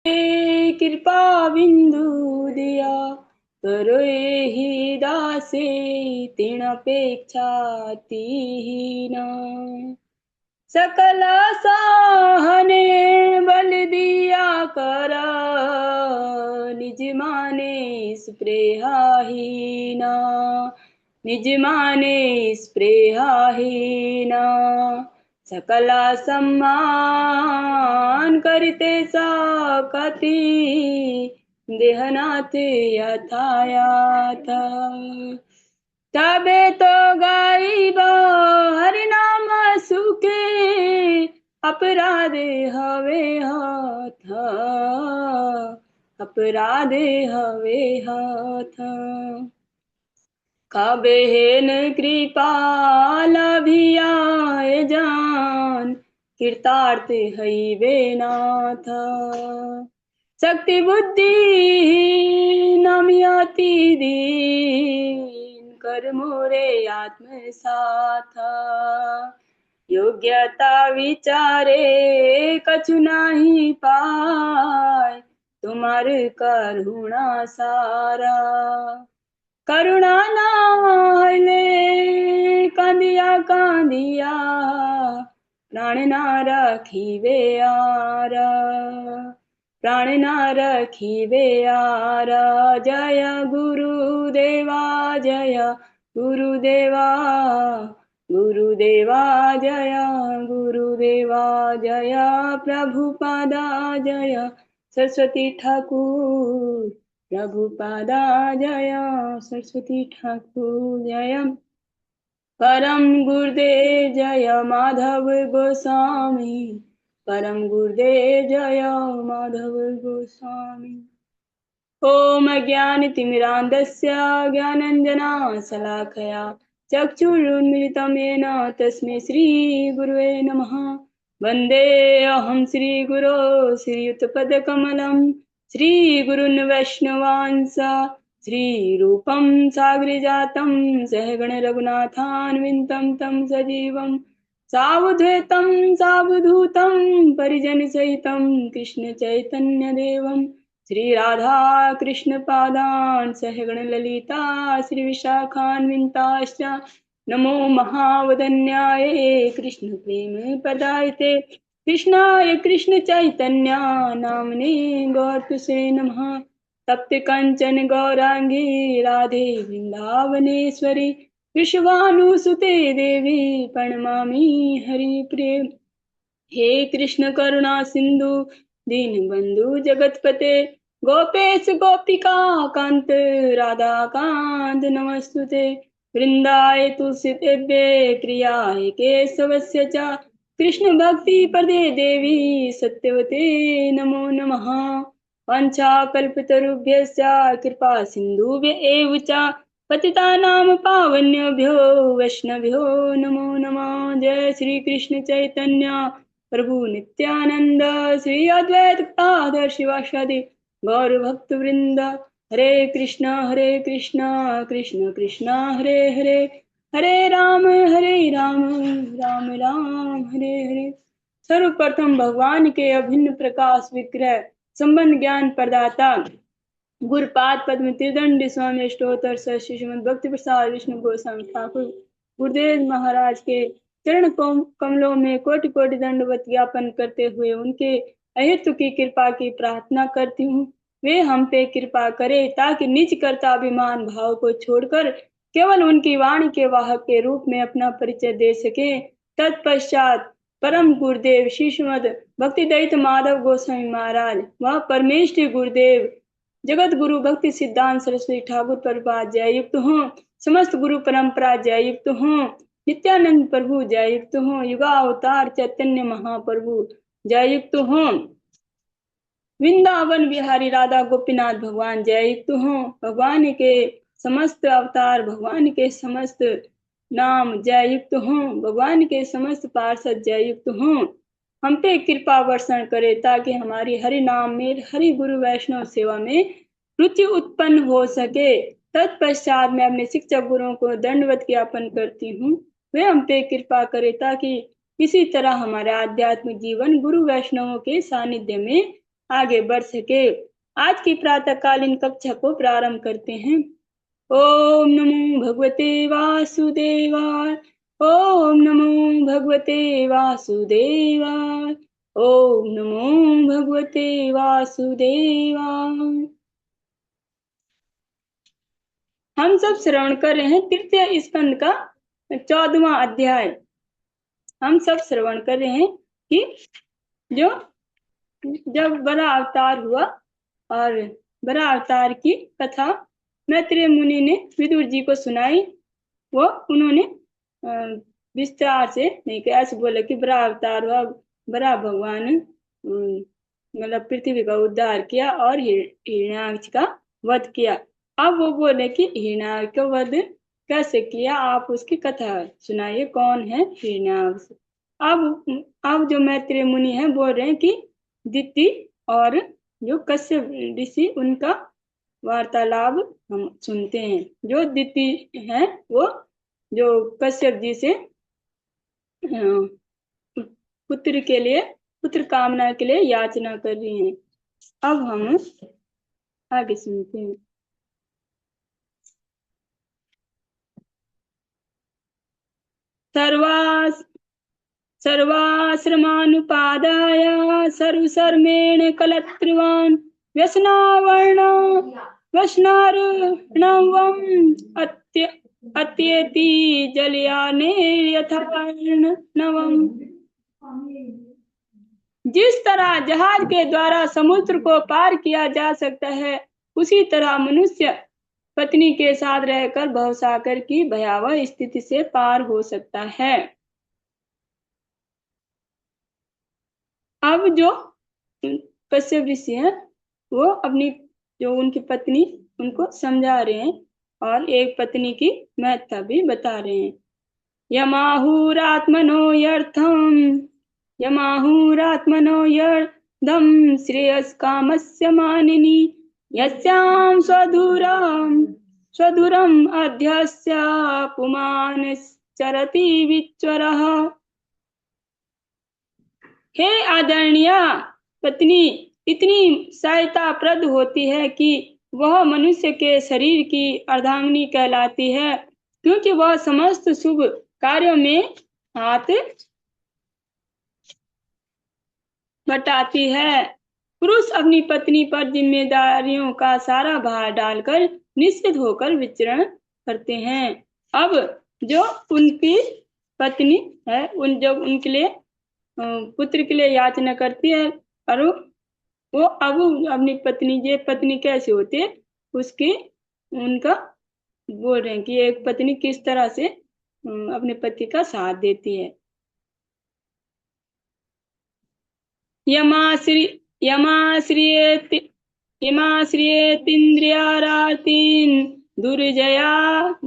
कृपा बिंदु दिया करो ही दासे तीन अपेक्षा तीन सकल सहने बल दिया कर निज माने स्पृहाहीना निज माने स्पृहाहीना सकला सम्मान करते सकती देहनाथ यथायाथ तबे तो गाइब हरि नाम सुखे अपराधे हवे हाथ अपराधे हवे हाथ कबे हेन कृपाल भियाए जान कृतार्थ हईवे नाथ शक्ति बुद्धि नमियति दीन कर मोरे आत्म साथ योग्यता विचारे कछु नहीं पाए तुम्हार करुणा सारा करुणा नाले कांदिया कांदिया प्राण ना रखीवे आरा प्राण ना रखीवे आरा जय गुरुदेवा जय गुरुदेवा गुरुदेवा जय गुरुदेवा जय प्रभुपादा जय सरस्वती ठाकुर प्रभुपादा जय सरस्वती ठाकुर जय परम गुरुदेव जय माधव गोस्वामी परम गुरुदेव जय माधव गोस्वामी ओम ज्ञानतिमिरान्धस्य ज्ञानाञ्जनशलाकया चक्षुरुन्मिलितं येन तस्मै श्रीगुरुवे नमः वन्दे अहं श्रीगुरो श्रीयुतपदकमलं श्रीगुरुन् वैष्णवांस श्रीरूपं सागरजातं सहगण रघुनाथान्वितं तं सजीवं सावधूतं सावधूतं परिजनसहितं कृष्णचैतन्यदेवं श्री राधा कृष्ण पादान सहगण ललिता श्री विशाखान्विताश्च नमो महावदन्याय कृष्ण प्रेम पदायते कृष्णाय कृष्ण चैतन्य नामने गौरतुसे नमः तप्त कंचन गौरांगी राधे वृंदावनेश्वरी विश्वानुसुते देवी प्रणमामि हरिप्रिये हे कृष्ण करुणा सिंधु दीनबंधु जगतपते गोपेश गोपिका कांत राधा कांत नमस्तुते वृंदाय तुलसी तेभ्ये प्रियाय केशवस्य च कृष्ण भक्ति पदे देवी सत्यवते नमो नमः वाञ्छाकल्पतरुभ्यश्च कृपा सिन्धुभ्य एव च पतितानां पावनेभ्यो वैष्णवेभ्यो नमो नमः जय श्री कृष्ण चैतन्य प्रभु नित्यानंद श्री अद्वैत गदाधर शिवासादि गौर भक्त वृंद हरे कृष्णा कृष्ण कृष्णा हरे हरे हरे राम राम राम हरे हरे सर्वप्रथम भगवान के अभिन्न प्रकाश विग्रह संबंध ज्ञान प्रदाता गुरुपाद पद्म त्रिदंडी स्वामी अष्टोत्तर श्रीमद भक्ति प्रसाद विष्णु गोस्वामी ठाकुर गुरुदेव महाराज के चरण कमलों में कोटि कोटि दंडवत ज्ञापन करते हुए उनके अहित्व की कृपा की प्रार्थना करती हूँ। वे हम पे कृपा करे ताकि निज कर्ता अभिमान भाव को छोड़कर केवल उनकी वाणी के वाहक के रूप में अपना परिचय दे सके। तत्पश्चात परम गुरुदेव श्रीमद भक्ति दयित माधव गोस्वामी महाराज वह परमेष्ठी गुरुदेव जगत गुरु भक्ति सिद्धांत सरस्वती ठाकुर प्रभुपाद जय युक्त हो। समस्त गुरु परंपरा जय युक्त हो। नित्यानंद प्रभु जय युक्त हो। युगा अवतार चैतन्य महाप्रभु जय युक्त हो। वृंदावन बिहारी राधा गोपीनाथ भगवान जय युक्त हो। भगवान के समस्त अवतार भगवान के समस्त नाम जय युक्त हो। भगवान के समस्त पार्षद जय युक्त हो। हम पे कृपा वर्षण करे ताकि हमारी हरि नाम में हरि गुरु वैष्णव सेवा में रुचि उत्पन्न हो सके। तत्पश्चात मैं अपने शिक्षक गुरुओं को दंडवत ज्ञापन करती हूँ। वे हम पे कृपा करे ताकि किसी तरह हमारा आध्यात्मिक जीवन गुरु वैष्णवों के सानिध्य में आगे बढ़ सके। आज की प्रातःकालीन कक्षा को प्रारंभ करते हैं। ओम नमो भगवते वासुदेवाय। ओम नमो भगवते वासुदेवाय। ओम नमो भगवते वासुदेवाय। हम सब श्रवण कर रहे हैं तृतीय स्कंद का 14वां अध्याय। हम सब श्रवण कर रहे हैं कि जो जब बड़ा अवतार हुआ और बड़ा अवतार की कथा मैत्रेय मुनि ने विदुर जी को सुनाई। वो उन्होंने विस्तार से नहीं किया, ऐसे बोले कि बड़ा अवतार हुआ, बड़ा भगवान मतलब पृथ्वी का उद्धार किया और हिरण्याक्ष का वध किया। अब वो बोले कि हिरण्याक्ष का वध कैसे किया, आप उसकी कथा सुनाइए, कौन है हिरण्याक्ष। अब जो मैत्रेय मुनि है बोल रहे हैं कि दिति और जो कश्यप ऋषि उनका वार्तालाप हम सुनते हैं। जो दिति है वो जो कश्यप जी से पुत्र के लिए, पुत्र कामना के लिए याचना कर रही हैं। अब हम आगे सुनते हैं। सर्वाश्रमानुपादाय सर्वधर्मेण कलत्रिवान् व्यसनार्णवम् अत्येति जलयानेर्यथार्णवम्। जिस तरह जहाज के द्वारा समुद्र को पार किया जा सकता है, उसी तरह मनुष्य पत्नी के साथ रहकर भवसागर की भयावह स्थिति से पार हो सकता है। अब जो कश्यप ऋषि हैं वो अपनी जो उनकी पत्नी उनको समझा रहे हैं और एक पत्नी की महत्ता भी बता रहे हैं। यमाहुरात्मनो यर्धम श्रेयस कामस्य मानिनी यस्यां स्वधुरम अध्यस्य पुमान चरति विच्वरः। हे आदरणीय पत्नी इतनी सहायताप्रद होती है कि वह मनुष्य के शरीर की अर्धांगिनी कहलाती है, क्योंकि वह समस्त शुभ कार्यों में हाथ बटाती है। पुरुष अपनी पत्नी पर जिम्मेदारियों का सारा भार डालकर निश्चित होकर विचरण करते हैं। अब जो उनकी पत्नी है जब उनके लिए पुत्र के लिए याचना करती है और वो अब अपनी पत्नी कैसे होती है उसकी उनका बोल रहे हैं कि एक पत्नी किस तरह से अपने पति का साथ देती है। यमाश्रियेतीन्द्रियारार्तिन्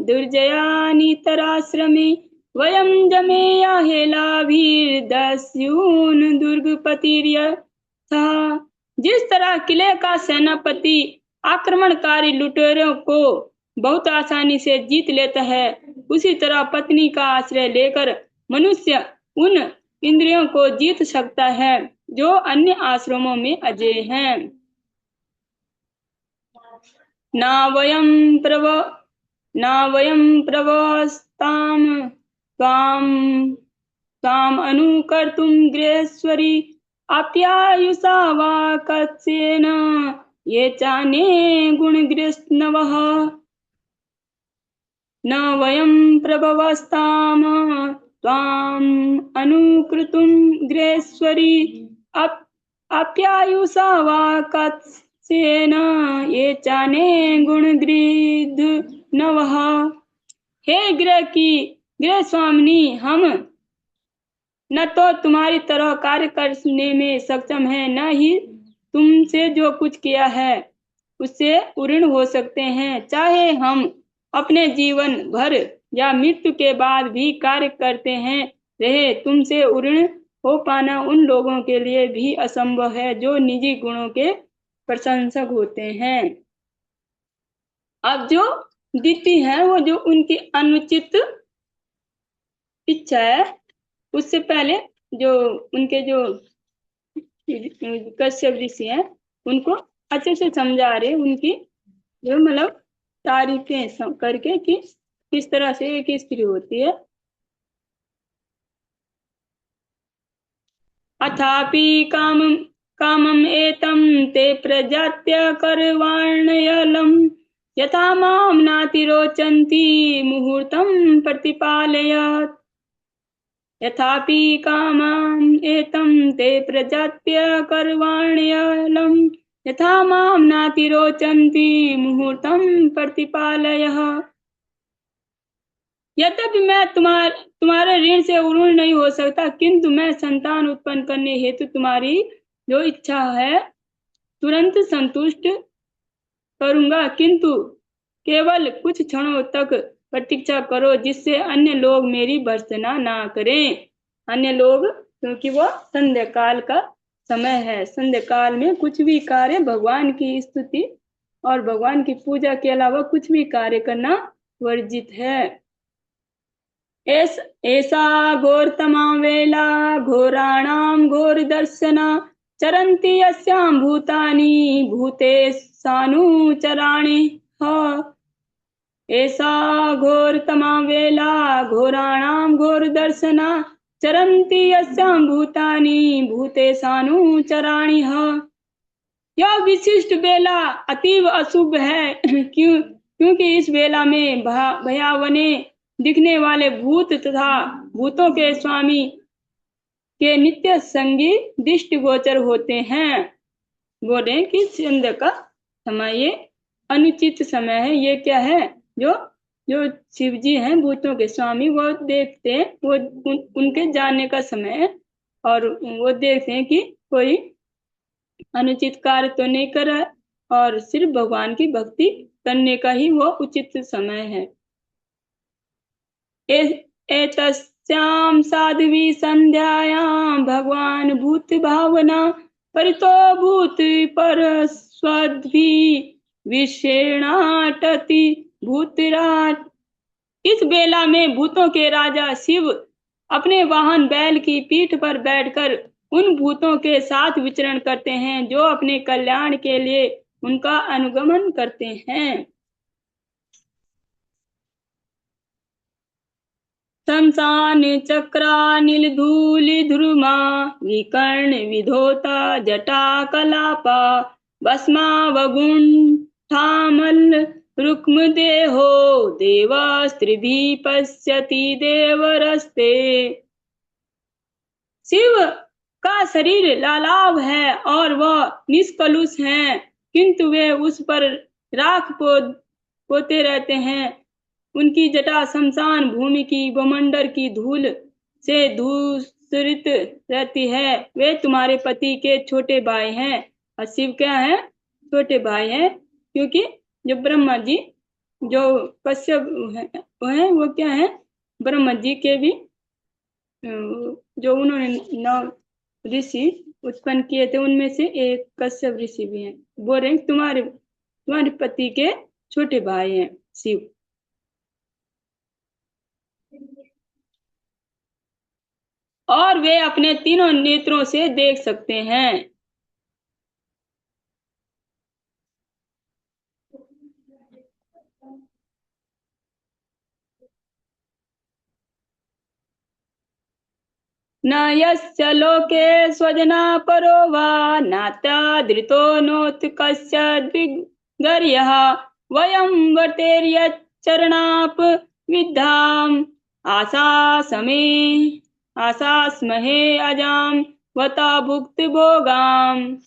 दुर्जयानितराश्रमे वयं जमेया हेलाभिर्दस्यून् दुर्गपतिर्यथः। जिस तरह किले का सेनापति आक्रमणकारी लुटेरों को बहुत आसानी से जीत लेता है, उसी तरह पत्नी का आश्रय लेकर मनुष्य उन इंद्रियों को जीत सकता है जो अन्य आश्रमों में अजेय हैं। ना वयं प्रवस्ताम त्वाम अनुकर्तुं गृहेश्वरी आप्यायुषा वा कस्येन ये चाने गुणगृत्स्नवः। न वयं प्रभवस्ताम त्वाम अनुकृतुं गृहेश्वरी आप्यायुषा वा कस्येन ये चाने गुणगृत्स्नवः। हे गृह स्वामिनी, हम न तो तुम्हारी तरह कार्य करने में सक्षम है, न ही तुमसे जो कुछ किया है उससे उऋण हो सकते हैं। चाहे हम अपने जीवन भर या मृत्यु के बाद भी कार्य करते हैं रहे, तुमसे उऋण हो पाना उन लोगों के लिए भी असंभव है जो निजी गुणों के प्रशंसक होते हैं। अब जो दिति है वो जो उनकी अनुचित इच्छा है, उससे पहले जो उनके जो कश्यप ऋषि हैं उनको अच्छे से समझा रहे, उनकी जो मतलब तारीफें करके कि किस तरह से एक स्त्री होती है। अथापि कामं कामम् एतं ते प्रजात्य करवाण्यलम् यथा मां नातिरोचन्ति मुहूर्तं प्रतिपालयत्। यथापि कामम् एतं ते प्रजात्य करवाण्यलम् यथा मां नातिरोचन्ति मुहूर्तं प्रतिपालयः। यद्यपि मैं तुम्हारे ऋण से उऋण नहीं हो सकता, किंतु मैं संतान उत्पन्न करने हेतु तुम्हारी जो इच्छा है तुरंत संतुष्ट करूंगा, किंतु केवल कुछ क्षणों तक प्रतीक्षा करो, जिससे अन्य लोग मेरी भर्त्सना ना करें। अन्य लोग, क्योंकि वो संध्या काल का समय है, संध्या काल में कुछ भी कार्य, भगवान की स्तुति और भगवान की पूजा के अलावा कुछ भी कार्य करना वर्जित है। एषा घोरतमा वेला घोराणां घोरदर्शना चरन्ति यस्यां भूतानि भूतेशानुचराणि एषा घोरतमा वेला घोराणां घोरदर्शना चरन्ति यस्यां भूतानि भूतेशानुचराणि। यह विशिष्ट बेला अतीव अशुभ है, क्योंकि इस बेला में भयावने दिखने वाले भूत तथा भूतों के स्वामी के नित्य संगी दृष्टि गोचर होते हैं। बोल रहे हैं कि संध्या का समय ये अनुचित समय है। ये क्या है? जो जो शिव जी हैं भूतों के स्वामी, वो देखते हैं, वो उनके जाने का समय है, और वो देखते हैं कि कोई अनुचित कार्य तो नहीं कर रहा है, और सिर्फ भगवान की भक्ति करने का ही वो उचित समय है। एतस्यां साध्वी संध्यायां भगवान भूत भावना परितो भूत परस्वद्भि विषेणाटति भूतराट। इस बेला में भूतों के राजा शिव अपने वाहन बैल की पीठ पर बैठकर उन भूतों के साथ विचरण करते हैं जो अपने कल्याण के लिए उनका अनुगमन करते हैं। शमशान चक्रानिल धूलि ध्रुमा विकर्ण विधोता जटा कलापा भस्मावगुण्ठामल रुक्म देहो देवास्त्रिभिः पश्यति देवरस्ते। शिव का शरीर लालाव है और वह निष्कलुष हैं, किंतु वे उस पर राख पोते रहते हैं। उनकी जटा शमशान भूमि की भूमंडल की धूल से धूसरित रहती है। वे तुम्हारे पति के छोटे भाई हैं, और शिव क्या है? छोटे भाई हैं, क्योंकि जो ब्रह्मा जी, जो कश्यप है, वो क्या है? ब्रह्मा जी के भी जो उन्होंने 9 ऋषि उत्पन्न किए थे, उनमें से एक कश्यप ऋषि भी हैं। बोल रहे हैं तुम्हारे पति के छोटे भाई हैं शिव। और वे अपने तीनों नेत्रों से देख सकते हैं। न यस्य लोके स्वजना परो वा नात्यादृतो नोत कस्यद्विगर्यः वयं वर्तेर्यच्चरणाप विद्धाम् आशास्महे अजां वता भुक्त भोगाम्।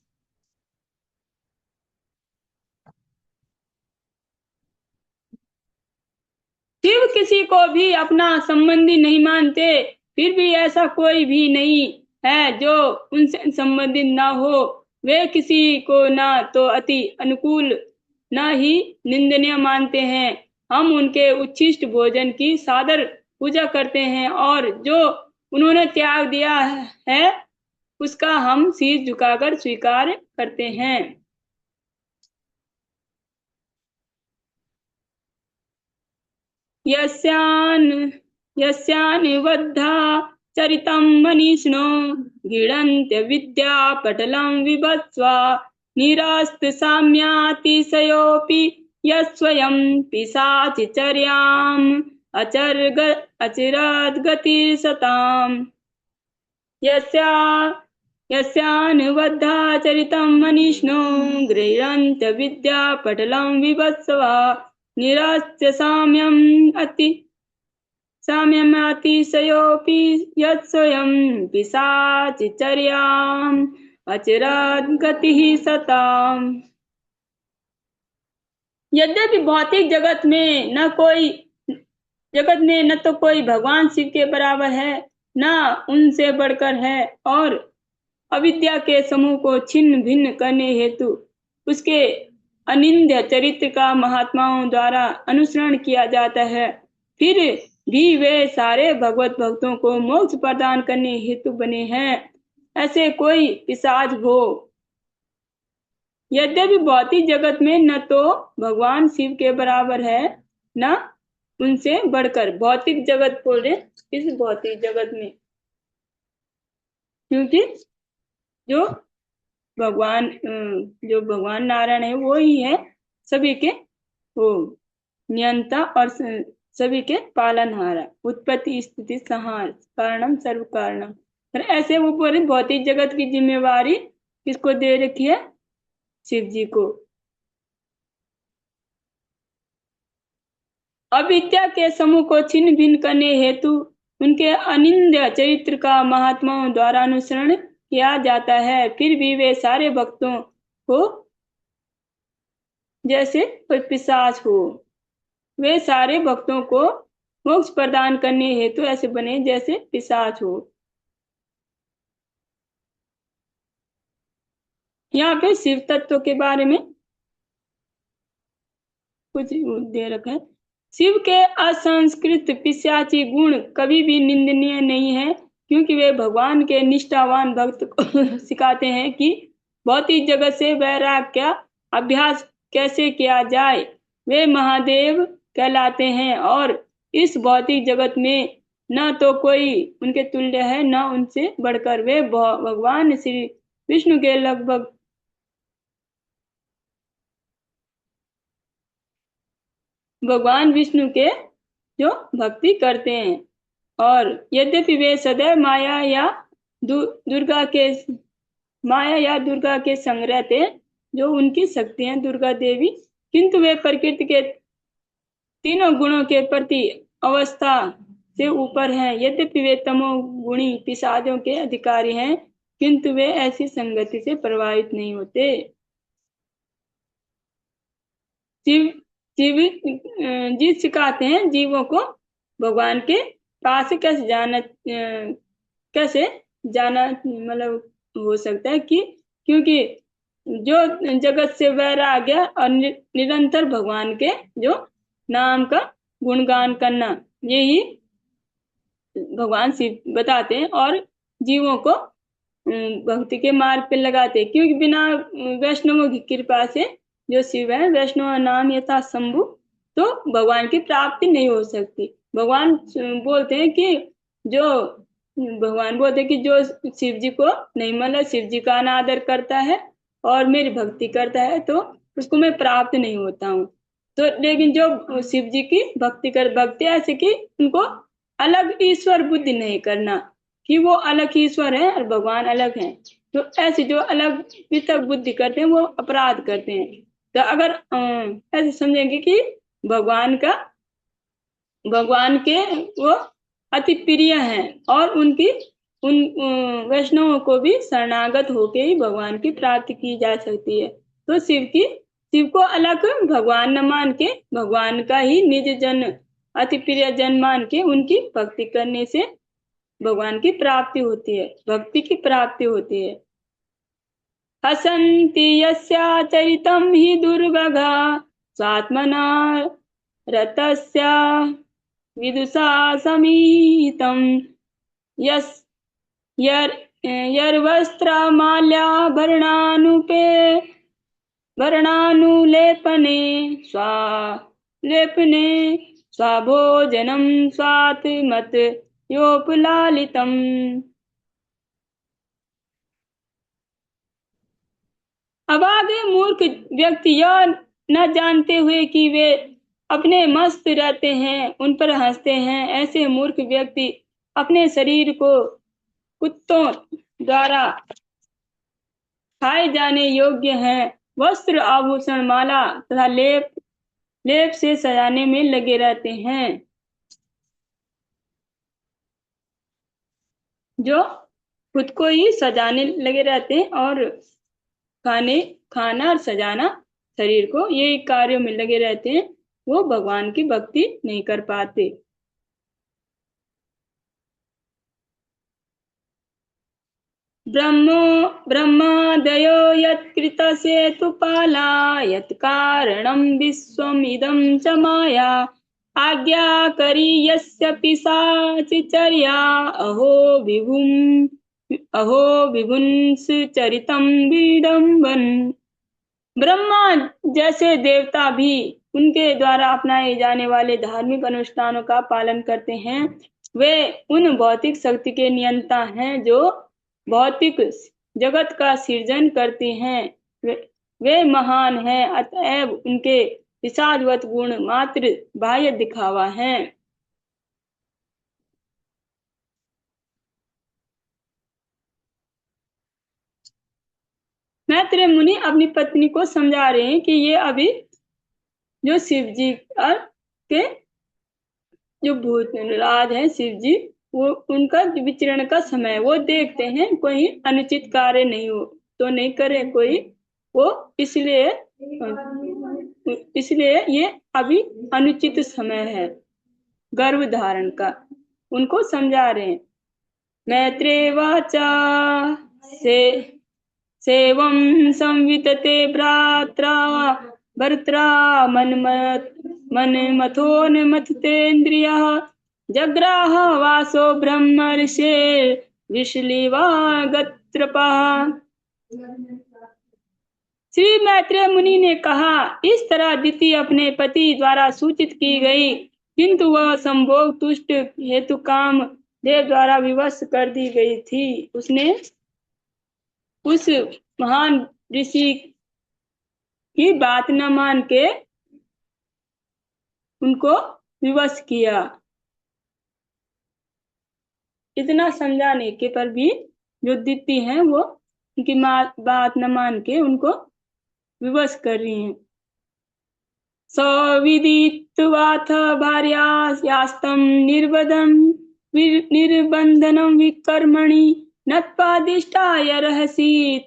शिव किसी को भी अपना संबंधी नहीं मानते, फिर भी ऐसा कोई भी नहीं है जो उनसे संबंधित ना हो। वे किसी को ना तो अति अनुकूल ना ही निंदनीय मानते हैं। हम उनके उच्छिष्ट भोजन की सादर पूजा करते हैं, और जो उन्होंने त्याग दिया है उसका हम शीश झुकाकर स्वीकार करते हैं। यस्यानिबद्धा चरितं मनीषिणो गीढन्त्यविद्यापटलं विभत्स्वा निरस्त साम्यातिशयोऽपि यस्वयं पिशाचिचर्याम् अचिरद्गतिर्सताम् यस्या यस्यानुबद्धाचरितं मनीषिणो गृह्णन्त्य विद्यापटलं विभत्सवा निरस्य साम्यमतिशयोऽपि यत्स्वयं पिशाचिचर्याम् अचिराद्गतिः सताम्। यद्यपि भौतिक जगत में न तो कोई भगवान शिव के बराबर है, न उनसे बढ़कर है, और अविद्या के समूह को छिन्न भिन्न करने हेतु उसके अनिंद्य चरित्र का महात्माओं द्वारा अनुसरण किया जाता है। फिर भी वे सारे भगवत भक्तों को मोक्ष प्रदान करने हेतु बने हैं। ऐसे कोई पिशाच हो। यद्यपि भौतिक जगत में न तो भगवान शिव के बराबर है, न उनसे बढ़कर। भौतिक जगत बोल रहे इस भौतिक जगत में, क्योंकि जो भगवान नारायण है वो ही है सभी के वो नियंता और सभी के पालनहारा, उत्पत्ति स्थिति संहार, कारणम सर्व कारणम। पर ऐसे वो पूरी भौतिक जगत की जिम्मेवारी किसको दे रखी है? शिव जी को। अविद्या के समूह को छिन्न भिन्न करने हेतु उनके अनिंद्य चरित्र का महात्माओं द्वारा अनुसरण किया जाता है। फिर भी वे सारे भक्तों को जैसे कोई पिशाच हो। वे सारे भक्तों को मोक्ष प्रदान करने हेतु ऐसे बने जैसे पिशाच हो। यहाँ पे शिव तत्व के बारे में कुछ दे रखा है। शिव के असंस्कृत पिशाची गुण कभी भी निंदनीय नहीं है, क्योंकि वे भगवान के निष्ठावान भक्त को सिखाते हैं कि भौतिक जगत से वैराग्य अभ्यास कैसे किया जाए। वे महादेव कहलाते हैं और इस भौतिक जगत में न तो कोई उनके तुल्य है, न उनसे बढ़कर। वे भगवान श्री विष्णु के लगभग भगवान विष्णु के जो भक्ति करते हैं, और यद्यपि वे सदैव माया या दुर्गा के संग रहते, जो उनकी शक्ति है दुर्गा देवी, किंतु वे प्रकृति के तीनों गुणों के प्रति अवस्था से ऊपर हैं। यद्यपि वे तमोगुणी पिशाचों के अधिकारी हैं, किंतु वे ऐसी संगति से प्रभावित नहीं होते। जीव जी सिखाते हैं जीवों को भगवान के पास कैसे जाना मतलब हो सकता है कि क्योंकि जो जगत से वैराग्य और निरंतर भगवान के जो नाम का गुणगान करना, यही भगवान शिव बताते हैं और जीवों को भक्ति के मार्ग पे लगाते हैं। क्योंकि बिना वैष्णवों की कृपा से जो शिव है, वैष्णव नाम यथा शंभु, तो भगवान की प्राप्ति नहीं हो सकती। भगवान बोलते हैं कि जो शिव जी को नहीं, मतलब शिव जी का अनादर करता है और मेरी भक्ति करता है, तो उसको मैं प्राप्त नहीं होता हूँ। तो लेकिन जो शिव जी की भक्ति ऐसे कि उनको अलग ईश्वर बुद्धि नहीं करना कि वो अलग ईश्वर है और भगवान अलग हैं। तो ऐसे जो अलग पृथक बुद्धि करते हैं वो अपराध करते हैं। तो अगर ऐसे समझेंगे कि भगवान के वो अति प्रिय हैं और उन वैष्णवों को भी शरणागत होके ही भगवान की प्राप्ति की जा सकती है। तो शिव को अलग भगवान न मान के, भगवान का ही निज जन अति प्रिय जन मान के उनकी भक्ति करने से भगवान की प्राप्ति होती है, भक्ति की प्राप्ति होती है। हसन्ति यस्या चरितं हि दुर्गगा स्वात्मना रतस्या विदुषा समीतं यर्वस्त्रमाल्याभरणानुलेपने स्वाभोजनं स्वात्मतयोपलालितम्। अभागे मूर्ख व्यक्ति यह न जानते हुए कि वे अपने मस्त रहते हैं उन पर हंसते हैं। ऐसे मूर्ख व्यक्ति अपने शरीर को कुत्तों द्वारा खाए जाने योग्य हैं। वस्त्र आभूषण माला तथा लेप लेप से सजाने में लगे रहते हैं। जो खुद को ही सजाने लगे रहते हैं और खाना और सजाना शरीर को, ये कार्यों में लगे रहते हैं, वो भगवान की भक्ति नहीं कर पाते। ब्रह्मादयो यत्कृतसेतुपाला यत्कारणं विश्वमिदं च माया आज्ञाकरी यस्य पिशाचिचर्या अहो विभुंसचरितं विडम्बन। ब्रह्मा जैसे देवता भी उनके द्वारा अपनाए जाने वाले धार्मिक अनुष्ठानों का पालन करते हैं। वे उन भौतिक शक्ति के नियंता हैं जो भौतिक जगत का सृजन करती हैं। वे महान हैं, अतएव उनके पिशाचवत गुण मात्र बाह्य दिखावा है। मैत्रेय मुनि अपनी पत्नी को समझा रहे हैं कि ये अभी जो शिव जी के जो भूतराज हैं शिव जी, वो उनका विचरण का समय वो देखते हैं, कोई अनुचित कार्य नहीं हो तो नहीं करे कोई, वो इसलिए ये अभी अनुचित समय है गर्भ धारण का। उनको समझा रहे हैं। मैत्रेय वाचा से सेवं संवितते भ्रात्रा भर्त्रा मनमथोन्मथतेन्द्रियः जग्राह वासो ब्रह्मर्षे विश्लिवागत्रपः। श्री मैत्रेय मुनि ने कहा, इस तरह दिति अपने पति द्वारा सूचित की गई, किंतु वह संभोग तुष्ट हेतु काम देव द्वारा विवश कर दी गई थी। उसने उस महान ऋषि की बात न मान के उनको विवश किया। इतना समझाने के पर भी जो दिति हैं वो उनकी बात न मान के उनको विवश कर रही हैं। सविदित्वाथ भार्यास्तं निर्बंधनं विकर्मणि नत्पादिष्टाय रहसि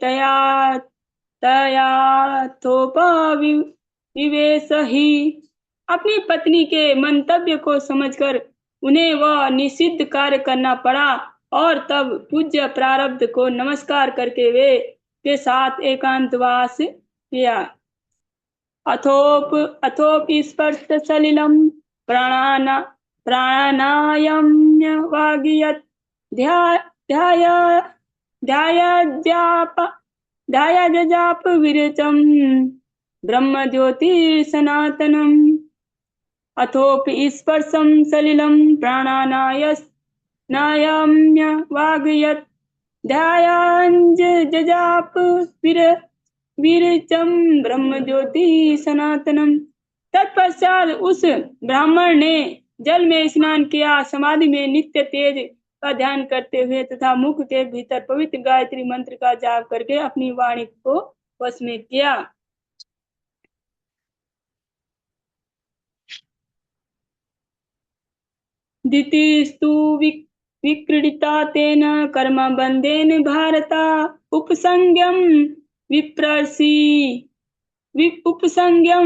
तयाथोपविवेश ही। अपनी पत्नी के मंतव्य को समझकर उन्हें वह निषिद्ध कार्य करना पड़ा और तब पूज्य प्रारब्ध को नमस्कार करके वे के साथ एकांतवास किया। अथोप स्पर्श सलिलम प्राणायाम्य वागियत ध्यायाजाप विरचम ब्रह्म ज्योति सनातनम। अथोप स्पर्शम सलिलम प्राणायाम्य वागयत ध्यायाजाप विरचम ब्रह्म ज्योति सनातनम। तत्पश्चात उस ब्राह्मण ने जल में स्नान किया, समाधि में नित्य तेज का ध्यान करते हुए तथा मुख के भीतर पवित्र गायत्री मंत्र का जाप करके अपनी वाणी को वश में किया। दितिस्तु विक्रीडिता तेन कर्म बंधेन भारता उपसंज्ञम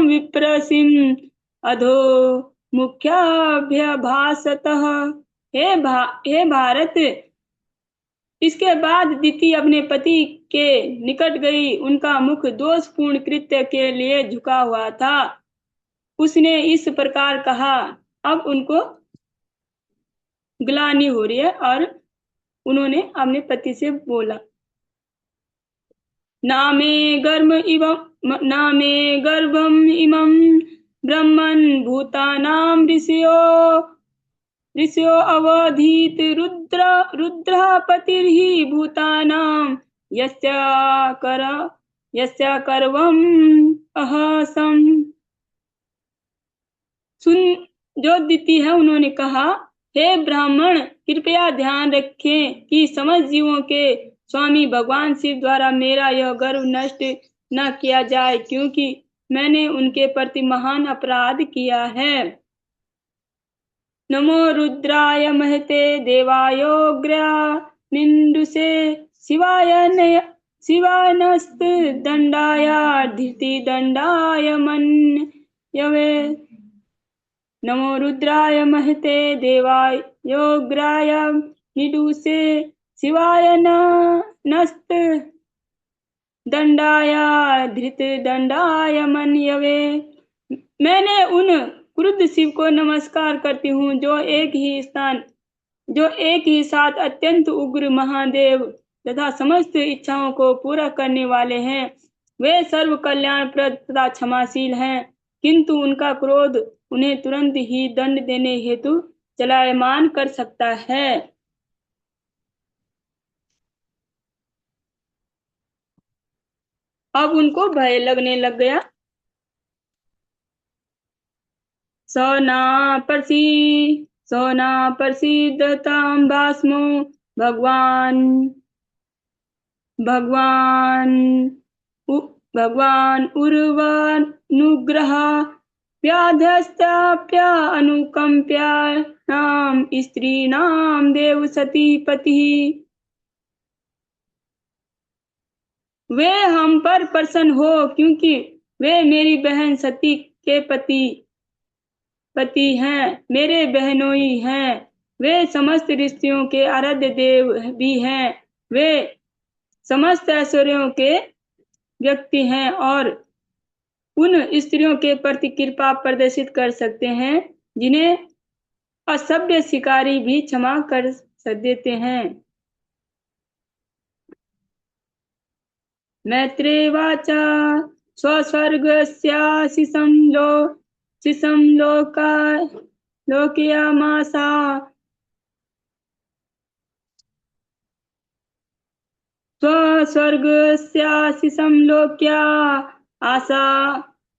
विप्रसिम अधो मुख्याभ्यभासतः। हे भारत, इसके बाद दिति अपने पति के निकट गई। उनका मुख दोषपूर्ण कृत्य के लिए झुका हुआ था। उसने इस प्रकार कहा। अब उनको ग्लानि हो रही है और उन्होंने अपने पति से बोला, नामे गर्भम इमं ब्रह्मन् भूतानां ऋषयो अवधीत रुद्रः पतिर्हि भूतानां यस्य यस्य कर्वम अहसम। सुन जो दीति है उन्होंने कहा, हे ब्राह्मण, कृपया ध्यान रखें कि समस्त जीवों के स्वामी भगवान शिव द्वारा मेरा यह गर्व नष्ट न किया जाए, क्योंकि मैंने उनके प्रति महान अपराध किया है। नमो रुद्राय महते देवायोग्र मिंदुसे शिवाय नस्त दंडाय धृति दंडाय मन्यवे। नमो रुद्राय महते देवायोग्राय मिंदुसे शिवाय नस्त दंडाय धृत दंडाय मन्यवे। मैंने उन क्रुद्ध शिव को नमस्कार करती हूँ जो एक ही साथ अत्यंत उग्र महादेव तथा समस्त इच्छाओं को पूरा करने वाले हैं। वे सर्व कल्याणप्रद तथा क्षमाशील हैं, किंतु उनका क्रोध उन्हें तुरंत ही दंड देने हेतु चलायमान कर सकता है। अब उनको भय लगने लग गया। सोना प्रसीदतां भास्मो भगवान भगवान उर्वानुग्रह व्याधस्ताप्य अनुकंप्यानां स्त्रीणां देव सती पतिः। वे हम पर प्रसन्न हो, क्योंकि वे मेरी बहन सती के पति हैं, मेरे बहनोई हैं। वे समस्त ऋषियों के आराध्य देव भी हैं। वे समस्त ऐश्वर्यों के व्यक्ति हैं और उन स्त्रियों के प्रति कृपा प्रदर्शित कर सकते हैं जिन्हें असभ्य शिकारी भी क्षमा कर देते हैं। मैत्रेवाच स्वस्वर्गस्याशिषं लोकयामासा स्वस्वर्गस्याशिषं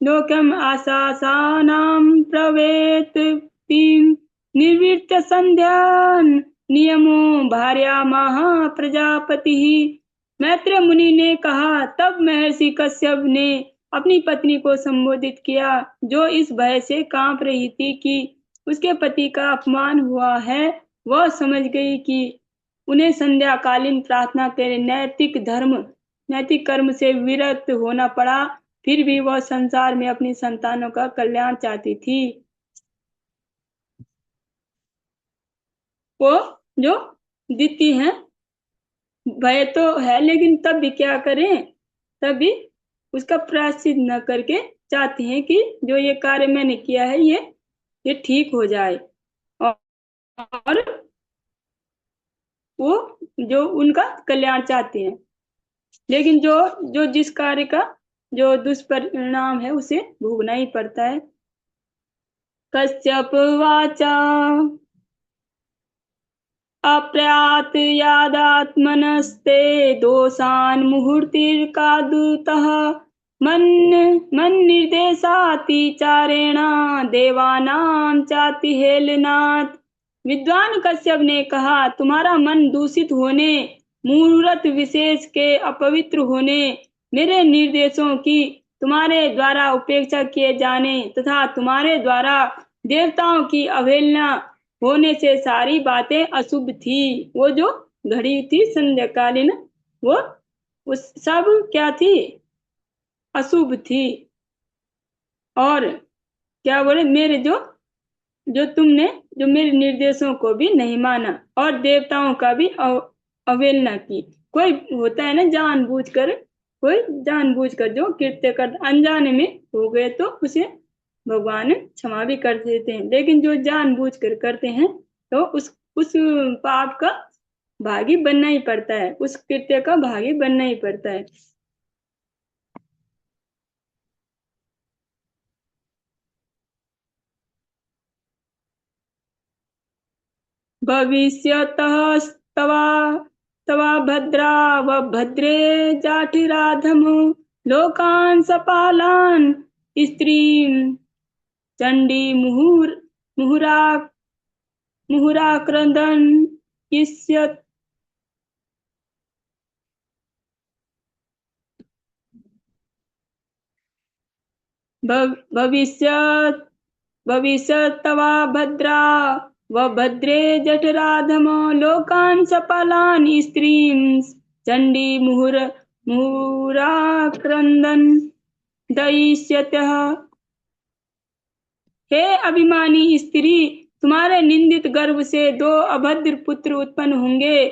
लोक्यम् आशासानां प्रवेत्तिं निर्वृत्य संध्यान् नियमो भार्यामः प्रजापतिः। मैत्रेय मुनि ने कहा, तब महर्षि कश्यप ने अपनी पत्नी को संबोधित किया, जो इस भय से कांप रही थी कि उसके पति का अपमान हुआ है। वह समझ गई कि उन्हें संध्याकालीन प्रार्थना के नैतिक कर्म से विरत होना पड़ा। फिर भी वह संसार में अपनी संतानों का कल्याण चाहती थी। वो जो दीति हैं, भय तो है, लेकिन तब भी क्या करें, तब भी उसका प्रायश्चित न करके चाहती हैं कि जो ये कार्य मैंने किया है ये ठीक हो जाए, और वो जो उनका कल्याण चाहती हैं। लेकिन जो जिस कार्य का जो दुष्परिणाम है उसे भोगना ही पड़ता है। कश्यप वाचा अप्रयातयादात्मनस्ते दोषान् मुहूर्तिर्कादुतः मन्निर्देशातिचारेण देवानां चाति हेलनात्। विद्वान कश्यप ने कहा, तुम्हारा मन दूषित होने, मुहूर्त विशेष के अपवित्र होने, मेरे निर्देशों की तुम्हारे द्वारा उपेक्षा किए जाने तथा तुम्हारे द्वारा देवताओं की अवहेलना होने से सारी बातें अशुभ थी। वो जो घड़ी थी संध्याकालीन, वो उस सब क्या थी, अशुभ थी। और क्या बोले, मेरे जो तुमने जो मेरे निर्देशों को भी नहीं माना और देवताओं का भी अवहेलना की। कोई होता है ना कोई जानबूझकर जो कृत्य कर अनजाने में हो गए तो उसे भगवान क्षमा भी कर देते हैं, लेकिन जो जानबूझकर करते हैं तो उस पाप का भागी बनना ही पड़ता है, उस कृत्य का भागी बनना ही पड़ता है। भविष्यतः तवा भद्रा व भद्रे जाठिराधमो लोकान् सपालान् स्त्रीं चण्डी मुहुराक्रन्दन् इष्यत् भविष्यत् भविष्यत्तवा भद्रा व भद्रे जठराधम लोकान् सपालान् स्त्रीं चण्डी मुहुराक्रन्दन् दयिष्यतः। हे अभिमानी स्त्री, तुम्हारे निंदित गर्भ से 2 अभद्र पुत्र उत्पन्न होंगे।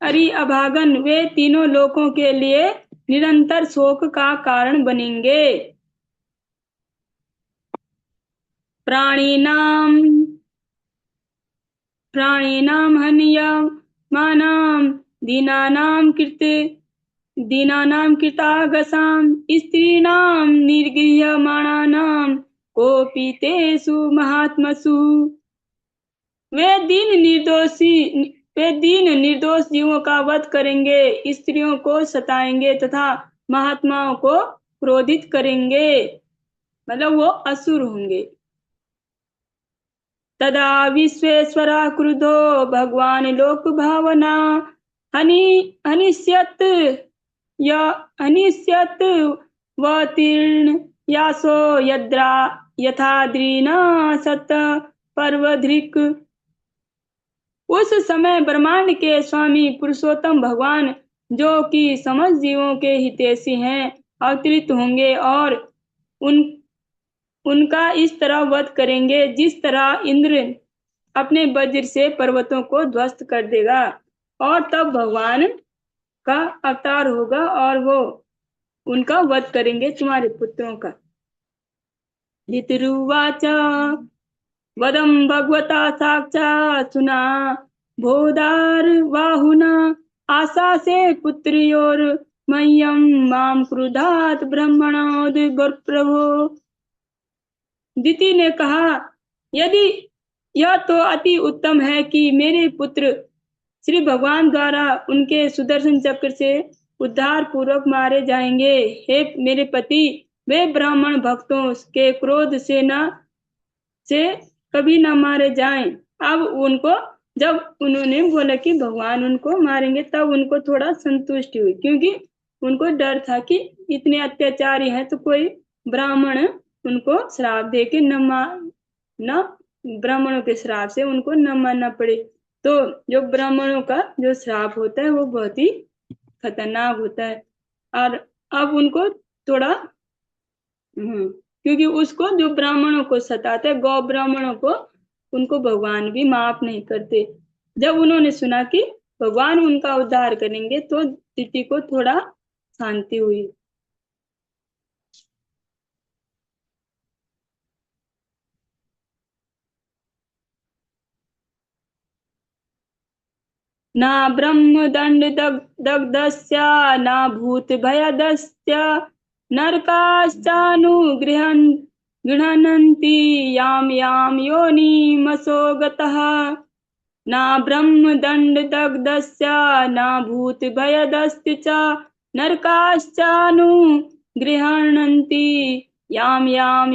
अरि अभागन, वे तीनों लोकों के लिए निरंतर शोक का कारण बनेंगे। प्राणिनां हन्यमानां दीनानां कृतागसां स्त्रीणां निर्गृह्यमाणानां कोपि तेषु महात्मसु। वे दीन निर्दोष जीवों का वध करेंगे, स्त्रियों को सताएंगे तथा महात्माओं को क्रोधित करेंगे, मतलब वो असुर होंगे। तदा विश्वेश्वरा क्रुद्धो भगवान लोक भावना हनिष्यत् वतीर्ण यासो यथाद्रीना सत पर्वधृक। उस समय ब्रह्मांड के स्वामी पुरुषोत्तम भगवान, जो कि समस्त जीवों के हितैषी हैं, अवतरित होंगे और उनका इस तरह वध करेंगे जिस तरह इंद्र अपने वज्र से पर्वतों को ध्वस्त कर देगा। और तब भगवान का अवतार होगा और वो उनका वध करेंगे, तुम्हारे पुत्रों का। धितरुवाच वदं भगवता साक्षात् सुना भोदारबाहुना आशासे पुत्र्योर मह्यं मां क्रुधात् ब्रह्मणोद प्रभो। दिति ने कहा, यदि यह तो अति उत्तम है कि मेरे पुत्र श्री भगवान द्वारा उनके सुदर्शन चक्र से उद्धार पूर्वक मारे जाएंगे। हे मेरे पति, वे ब्राह्मण भक्तों के क्रोध से कभी न मारे जाएं। अब उनको, जब उन्होंने बोला कि भगवान उनको मारेंगे, तब उनको थोड़ा संतुष्टि हुई, क्योंकि उनको डर था कि इतने अत्याचारी हैं तो कोई ब्राह्मण उनको श्राप दे के न ब्राह्मणों के श्राप से उनको न मानना पड़े। तो जो ब्राह्मणों का जो श्राप होता है वो बहुत ही खतरनाक होता है। और अब उनको थोड़ा क्योंकि उसको जो ब्राह्मणों को सताते हैं, गौ ब्राह्मणों को, उनको भगवान भी माफ नहीं करते। जब उन्होंने सुना कि भगवान उनका उद्धार करेंगे तो दिति को थोड़ा शांति हुई। न ब्रह्म दंड दग्धस्य न भूत भयदस्य नरकाश्चानुगृह्णन्ति याम याम योनिमसो गतः। न ब्रह्म दंड दग्धस्य न भूत भयदस्य च नरकाश्चानुगृह्णन्ति याम याम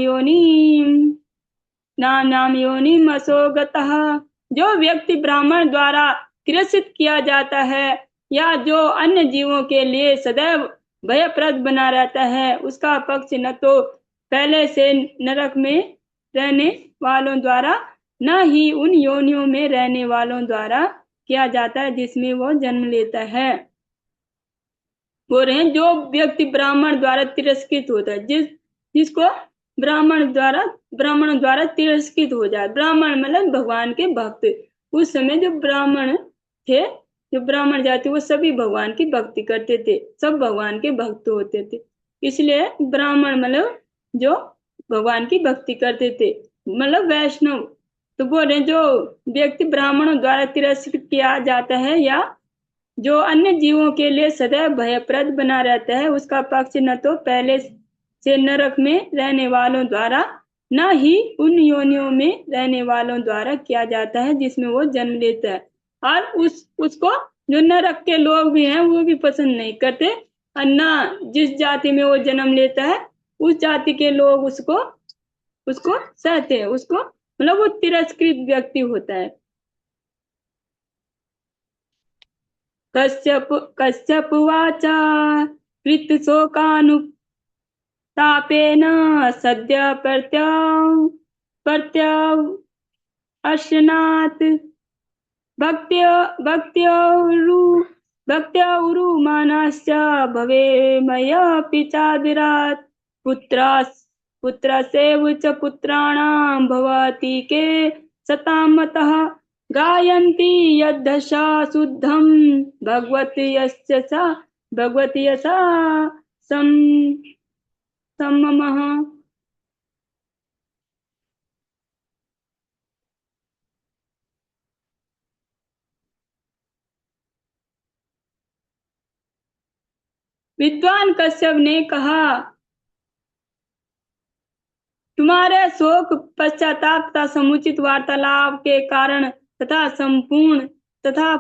योनिमसो गतः। जो व्यक्ति ब्राह्मण द्वारा तिरस्कृत किया जाता है या जो अन्य जीवों के लिए सदैव भयप्रद बना रहता है, उसका पक्ष न तो पहले से नरक में रहने वालों द्वारा, न ही उन योनियों में रहने वालों द्वारा किया जाता है जिसमें वो जन्म लेता है। बोल रहे हैं, जो व्यक्ति ब्राह्मण द्वारा तिरस्कृत होता है, जिसको ब्राह्मण द्वारा तिरस्कृत हो जाए। ब्राह्मण मतलब भगवान के भक्त। उस समय जो ब्राह्मण थे, जो ब्राह्मण जाति, वो सभी भगवान की भक्ति करते थे, सब भगवान के भक्त होते थे। इसलिए ब्राह्मण मतलब जो भगवान की भक्ति करते थे, मतलब वैष्णव। तो बोल रहे, जो व्यक्ति ब्राह्मणों द्वारा तिरस्कृत किया जाता है या जो अन्य जीवों के लिए सदैव भयप्रद बना रहता है, उसका पक्ष न तो पहले से नरक में रहने वालों द्वारा, न ही उन योनियों में रहने वालों द्वारा किया जाता है जिसमें वो जन्म लेता है। और उसको जो नरक के लोग भी हैं वो भी पसंद नहीं करते, अन्ना जिस जाति में वो जन्म लेता है उस जाति के लोग उसको उसको सहते हैं, उसको मतलब वो तिरस्कृत व्यक्ति होता है। कश्यप कश्यप वाचा कृत शोकानुतापेन सद्य प्रत्यवर्षनात् भक्त्य भक्त्योरु भक्त्योरुमानश्च भवे मयऽपि चादरात् पुत्रस्यैव च पुत्राणां भवति के सतां मतः गायन्ति यद्दशा शुद्धं भगवति यशा सम सम्ममः। विद्वान कश्यप ने कहा, तुम्हारे शोक पश्चाताप तथा समुचित वार्तालाप के कारण तथा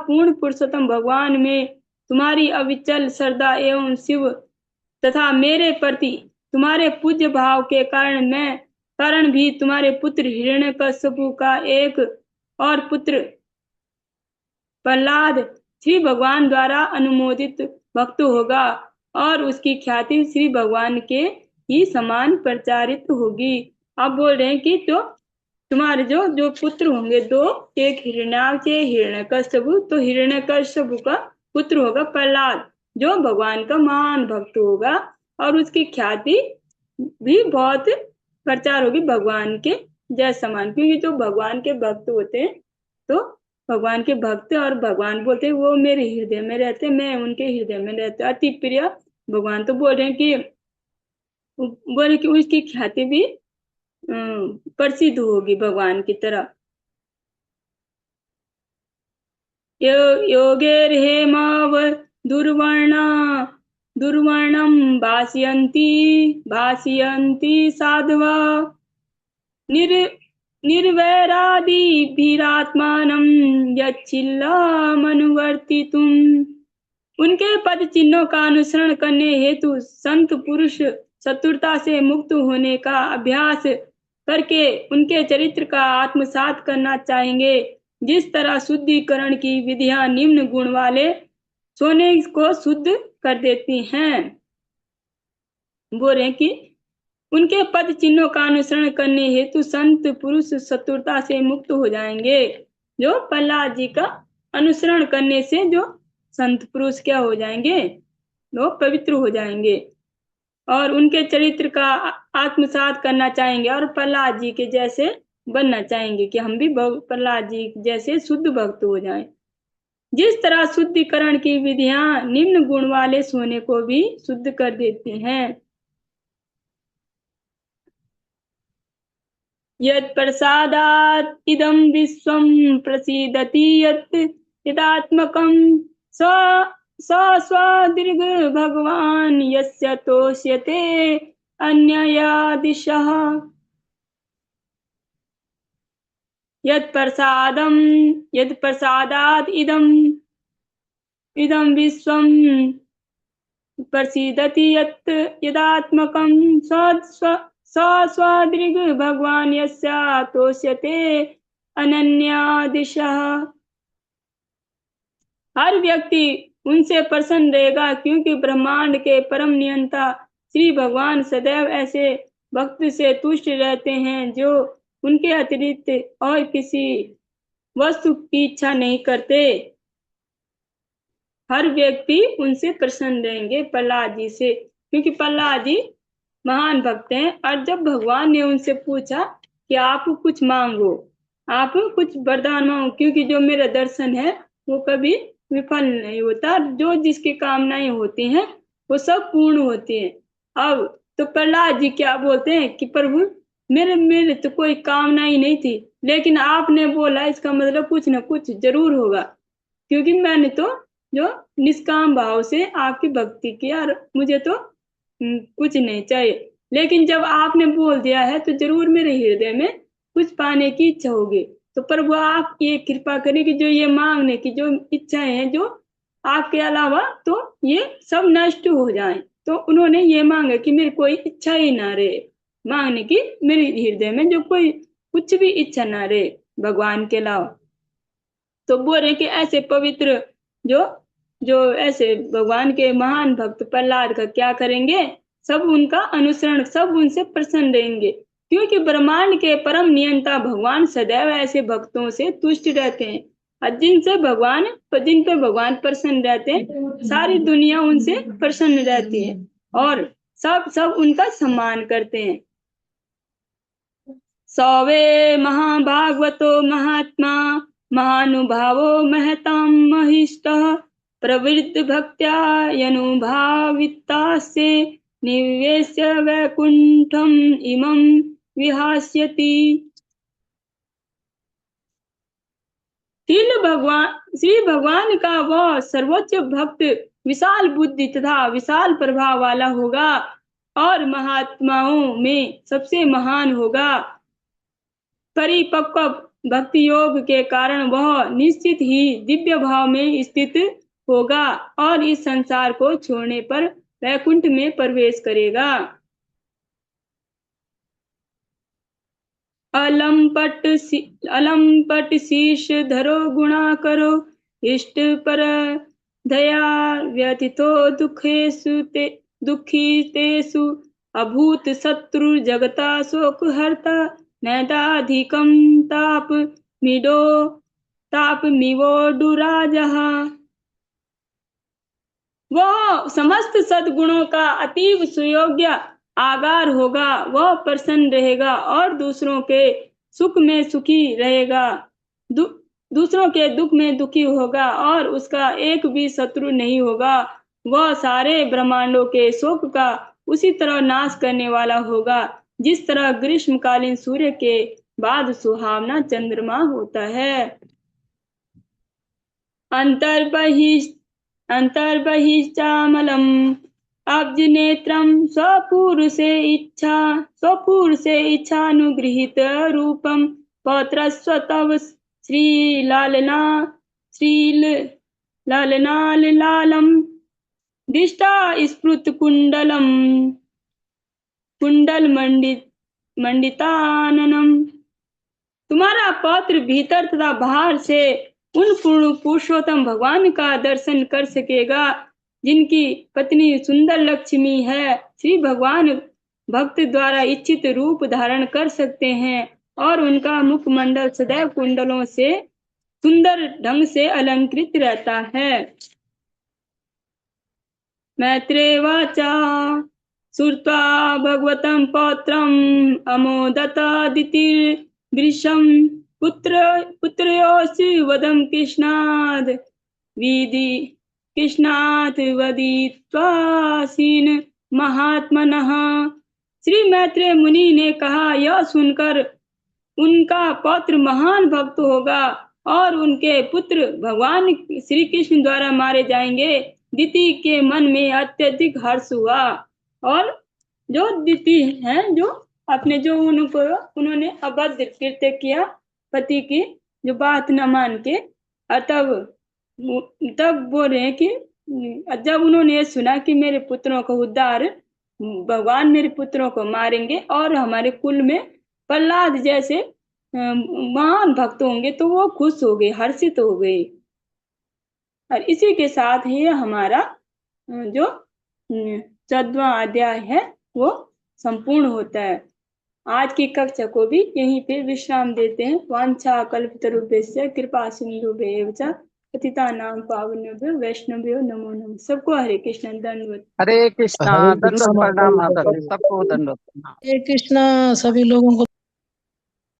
पूर्ण पुरुषोत्तम भगवान में तुम्हारी अविचल श्रद्धा एवं शिव तथा मेरे प्रति तुम्हारे पूज्य भाव के कारण भी तुम्हारे पुत्र हिरण्यकश्यपु का एक और पुत्र प्रहलाद श्री भगवान द्वारा अनुमोदित भक्त होगा और उसकी ख्याति श्री भगवान के ही समान प्रचारित होगी। अब बोल रहे हैं कि तो तुम्हारे जो जो पुत्र होंगे दो, एक हिरण्याक्ष हिरण्यकश्यपु, तो हिरण्यकश्यपु का पुत्र होगा प्रहलाद जो भगवान का महान भक्त होगा और उसकी ख्याति भी बहुत प्रचार होगी भगवान के जय समान, क्योंकि जो भगवान के भक्त होते हैं तो भगवान के भक्त और भगवान बोलते हैं वो मेरे हृदय में रहते, मैं उनके हृदय में रहते, अति प्रिय भगवान। तो बोल रहे हैं कि उसकी ख्याति भी प्रसिद्ध होगी भगवान की तरह। योगेर्हेमाव दुर्वर्णं भासयन्ति साधवा निर्वैरादिभिरात्मानं यच्छिल्लमनुवर्तितुम्। उनके पद चिन्हों का अनुसरण करने हेतु संत पुरुष शत्रुता से मुक्त होने का अभ्यास करके उनके चरित्र का आत्मसात करना चाहेंगे। जिस तरह शुद्धिकरण की विधियां निम्न गुण वाले सोने को शुद्ध कर देती हैं, बोल रहे कि उनके पद चिन्हों का अनुसरण करने हेतु संत पुरुष शत्रुता से मुक्त हो जाएंगे। जो प्रहलाद जी का अनुसरण करने से जो संत पुरुष क्या हो जाएंगे, वो पवित्र हो जाएंगे और उनके चरित्र का आत्मसात करना चाहेंगे और प्रहलाद जी के जैसे बनना चाहेंगे कि हम भी प्रहलाद जी जैसे शुद्ध भक्त हो जाएं। जिस तरह शुद्धिकरण की विधियां निम्न गुण वाले सोने को भी शुद्ध कर देती हैं। यत् प्रसादात् इदं विश्वं प्रसीदति यदात्मकं स्वदीर्घ भगवान यस्य तोष्यते अन्यया दिशः। यत् प्रसादात् इदं विश्वं प्रसीदति यदात्मकं स्वदीर्घ भगवान यस्य तोष्यते अनन्या दिशः। हर व्यक्ति उनसे प्रसन्न रहेगा क्योंकि ब्रह्मांड के परम नियंता श्री भगवान सदैव ऐसे भक्त से तुष्ट रहते हैं जो उनके अतिरिक्त और किसी वस्तु की इच्छा नहीं करते। हर व्यक्ति उनसे प्रसन्न रहेंगे प्रहलाद जी से, क्योंकि प्रहलाद जी महान भक्त हैं। और जब भगवान ने उनसे पूछा कि आप कुछ मांगो, आप कुछ वरदान मांगो, क्योंकि जो मेरा दर्शन है वो कभी विफल नहीं होता, जो जिसकी कामनाएं होती हैं वो सब पूर्ण होती हैं। अब तो प्रहलाद जी क्या बोलते हैं कि प्रभु मेरे तो कोई कामना ही नहीं थी, लेकिन आपने बोला इसका मतलब कुछ न कुछ जरूर होगा, क्योंकि मैंने तो जो निष्काम भाव से आपकी भक्ति की और मुझे तो कुछ नहीं चाहिए, लेकिन जब आपने बोल दिया है तो जरूर मेरे हृदय में कुछ पाने की इच्छा होगी। तो प्रभु आप ये कृपा करें कि जो ये मांगने की जो इच्छाएं हैं जो आग के अलावा तो ये सब नष्ट हो जाए। तो उन्होंने ये मांगा कि मेरी कोई इच्छा ही ना रहे, मांगने की मेरे हृदय में जो कोई कुछ भी इच्छा ना रहे भगवान के अलावा। तो बोल रहे कि ऐसे पवित्र जो जो ऐसे भगवान के महान भक्त प्रहलाद का क्या करेंगे, सब उनका अनुसरण, सब उनसे प्रसन्न रहेंगे, क्योंकि ब्रह्मांड के परम नियंता भगवान सदैव ऐसे भक्तों से तुष्ट रहते हैं। और जिन पे भगवान प्रसन्न रहते हैं, सारी दुनिया उनसे प्रसन्न रहती है और सब सब उनका सम्मान करते हैं। सौवे महाभागवतो महात्मा महानुभावो महतां महिष्टः प्रवृत्त भक्त्या यनुभावितास्य निवेश्य वैकुंठम इमं विहास्यति। श्री भगवान का वह सर्वोच्च भक्त विशाल बुद्धि तथा विशाल प्रभाव वाला होगा और महात्माओं में सबसे महान होगा। परिपक्व भक्ति योग के कारण वह निश्चित ही दिव्य भाव में स्थित होगा और इस संसार को छोड़ने पर वैकुंठ में प्रवेश करेगा। अलंपट शीश धरो गुणा करो इष्ट पर दया व्यथितो दुखितेषु अभूत शत्रु जगता शोक हरता नैदाधिकं तापमिवोडुराजः। वह समस्त सद्गुणों का अतीव सुयोग्य आगार होगा, वह प्रसन्न रहेगा और दूसरों के सुख में सुखी रहेगा, दूसरों के दुख में दुखी होगा और उसका एक भी शत्रु नहीं होगा। वह सारे ब्रह्मांडों के शोक का उसी तरह नाश करने वाला होगा जिस तरह ग्रीष्मकालीन सूर्य के बाद सुहावना चंद्रमा होता है। अंतर्बहिश्चामलम् अब्ज नेत्रम स्वपुरुषे इच्छानुगृहीत रूपम पौत्रस्व तव श्रीललनाललालम दिष्टा स्फुट कुंडल मंडिताननम। तुम्हारा पौत्र भीतर तथा बाहर से उन पूर्ण पुरुषोत्तम भगवान का दर्शन कर सकेगा जिनकी पत्नी सुंदर लक्ष्मी है। श्री भगवान भक्त द्वारा इच्छित रूप धारण कर सकते हैं और उनका मुखमंडल सदैव कुंडलों से सुंदर ढंग से अलंकृत रहता है। मैत्रेय वाचा श्रुत्वा भगवतं पौत्रम् अमोदतादितिर्वृषं पुत्रयोऽसि वदं कृष्णात् वदित्वासीन महात्मनः। श्री मैत्रेय मुनि ने कहा, यह सुनकर उनका पौत्र महान भक्त होगा और उनके पुत्र भगवान श्री कृष्ण द्वारा मारे जाएंगे। दिति के मन में अत्यधिक हर्ष हुआ और जो दिति हैं, जो अपने जो उन्होंने अभद्र कृत्य किया, पति की जो बात न मान के, तब बोल रहे हैं कि जब उन्होंने सुना कि मेरे पुत्रों को उद्धार, भगवान मेरे पुत्रों को मारेंगे और हमारे कुल में प्रहलाद जैसे महान भक्त होंगे, तो वो खुश हो गए, हर्षित हो गए। और इसी के साथ ही हमारा जो 14वां अध्याय है वो संपूर्ण होता है। आज की कक्षा को भी यहीं पे विश्राम देते हैं। वांछा कल्पतरुभ्यश्च कृपा सिंधुभ्येव च पतितानां पावनेभ्यो वैष्णवेभ्यो नमो नमः। सबको हरे कृष्ण दंडवत। हरे कृष्णा, दंडवत प्रणाम माता, सबको दंडवत। हरे कृष्णा, सभी लोगों को